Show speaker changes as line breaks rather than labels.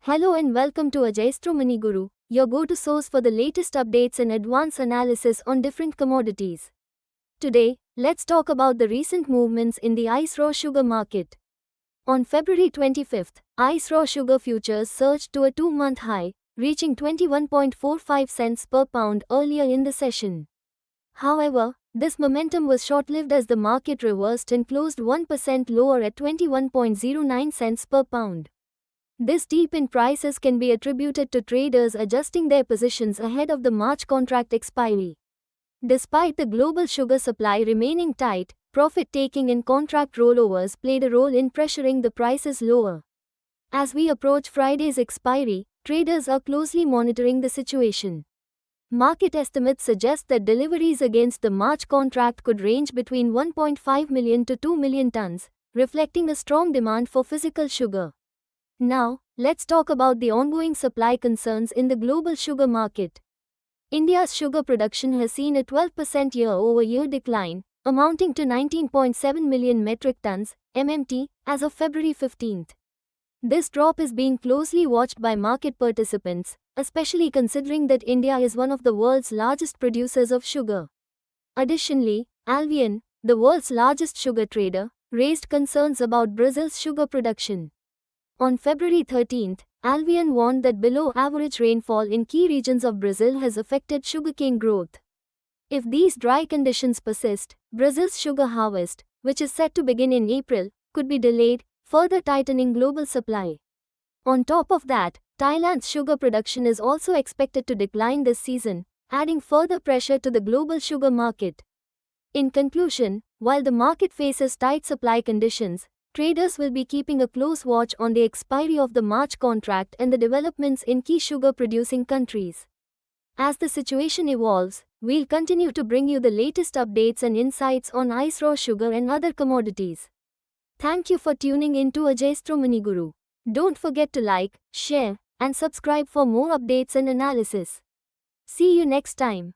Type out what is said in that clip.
Hello and welcome to Ajayastro Guru, your go-to source for the latest updates and advanced analysis on different commodities. Today, let's talk about the recent movements in the ICE raw sugar market. On February 25th, ICE raw sugar futures surged to a 2-month high, reaching 21.45 cents per pound earlier in the session. However, this momentum was short-lived as the market reversed and closed 1% lower at 21.09 cents per pound. This dip in prices can be attributed to traders adjusting their positions ahead of the March contract expiry. Despite the global sugar supply remaining tight, profit-taking and contract rollovers played a role in pressuring the prices lower. As we approach Friday's expiry, traders are closely monitoring the situation. Market estimates suggest that deliveries against the March contract could range between 1.5 million to 2 million tons, reflecting a strong demand for physical sugar. Now, let's talk about the ongoing supply concerns in the global sugar market. India's sugar production has seen a 12% year-over-year decline, amounting to 19.7 million metric tons, MMT, as of February 15. This drop is being closely watched by market participants, especially considering that India is one of the world's largest producers of sugar. Additionally, Albion, the world's largest sugar trader, raised concerns about Brazil's sugar production. On February 13, Albion warned that below-average rainfall in key regions of Brazil has affected sugarcane growth. If these dry conditions persist, Brazil's sugar harvest, which is set to begin in April, could be delayed, further tightening global supply. On top of that, Thailand's sugar production is also expected to decline this season, adding further pressure to the global sugar market. In conclusion, while the market faces tight supply conditions, traders will be keeping a close watch on the expiry of the March contract and the developments in key sugar-producing countries. As the situation evolves, we'll continue to bring you the latest updates and insights on ICE raw sugar and other commodities. Thank you for tuning in to Ajayastro Guru. Don't forget to like, share, and subscribe for more updates and analysis. See you next time.